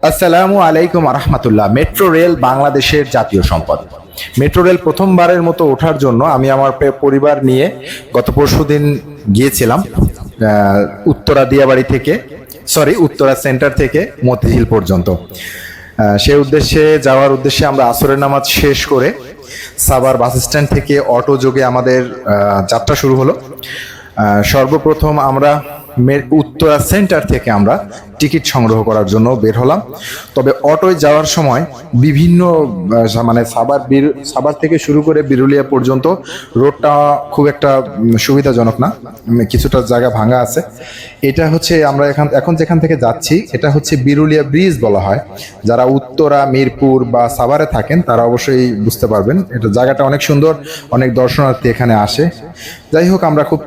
আসসালামু আলাইকুম রহমতুল্লাহ। Metro rail বাংলাদেশের জাতীয় সম্পদ। মেট্রো রেল প্রথমবারের মতো ওঠার জন্য আমি আমার পরিবার নিয়ে গত পরশুদিন গিয়েছিলাম উত্তরা দিয়াবাড়ি থেকে, উত্তরা সেন্টার থেকে মতিঝিল পর্যন্ত। সেই উদ্দেশ্যে যাওয়ার উদ্দেশ্যে আমরা আসরের নামাজ শেষ করে সাভার বাস স্ট্যান্ড থেকে অটো যোগে আমাদের যাত্রা শুরু হলো। সর্বপ্রথম আমরা উত্তরা সেন্টার থেকে আমরা টিকিট সংগ্রহ করার জন্য বের হলাম। তবে অটোয় যাওয়ার সময় বিভিন্ন মানে সাভার থেকে শুরু করে বিরুলিয়া পর্যন্ত রোডটা খুব একটা সুবিধাজনক না, কিছুটা জায়গা ভাঙা আছে। এটা হচ্ছে আমরা এখন যেখান থেকে যাচ্ছি এটা হচ্ছে বিরুলিয়া ব্রিজ বলা হয়। যারা উত্তরা, মিরপুর বা সাভারে থাকেন তারা অবশ্যই বুঝতে পারবেন। এটা জায়গাটা অনেক সুন্দর, অনেক দর্শনার্থী এখানে আসে। যাই হোক, আমরা খুব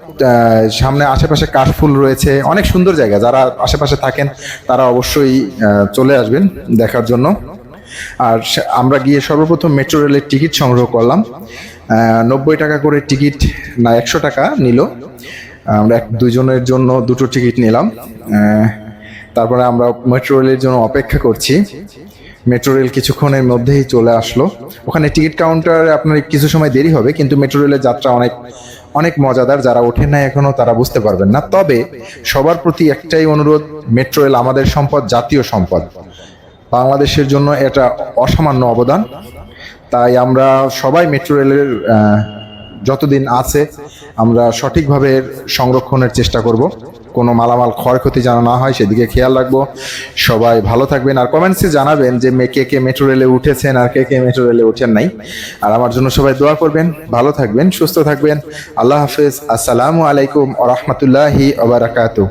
সামনে আশেপাশে কাশফুল রয়েছে, অনেক সুন্দর জায়গা। যারা আশেপাশে থাকেন তারা অবশ্যই চলে আসবেন দেখার জন্য। আর আমরা গিয়ে সর্বপ্রথম মেট্রো রেলের টিকিট সংগ্রহ করলাম। 90 টাকা করে টিকিট, না 100 টাকা নিল। আমরা দুজনের জন্য দুটো টিকিট নিলাম। তারপরে আমরা মেট্রো রেলের জন্য অপেক্ষা করছি। মেট্রো রেল কিছুক্ষণের মধ্যেই চলে আসলো। ওখানে টিকিট কাউন্টারে আপনার কিছু সময় দেরি হবে, কিন্তু মেট্রো রেলের যাত্রা অনেক অনেক মজাদার। যারা ওঠেন না এখনো তারা বুঝতে পারবেন না। তবে সবার প্রতি একটাই অনুরোধ, মেট্রো রেল আমাদের সম্পদ, জাতীয় সম্পদ। বাংলাদেশের জন্য এটা অসামান্য অবদান। তাই আমরা সবাই মেট্রো রেলের যতদিন আছে আমরা সঠিকভাবে সংরক্ষণের চেষ্টা করব। কোনো মালামাল ক্ষয়ক্ষতি যেন না হয় সেদিকে খেয়াল রাখবো। সবাই ভালো থাকবেন, আর কমেন্টসে জানাবেন যে কে কে মেট্রো রেলে উঠেছেন আর কে কে মেট্রো রেলে উঠেন নাই। আর আমার জন্য সবাই দোয়া করবেন। ভালো থাকবেন, সুস্থ থাকবেন। আল্লাহ হাফেজ। আসসালামু আলাইকুম ওয়া রাহমাতুল্লাহি ওয়া বারাকাতুহু।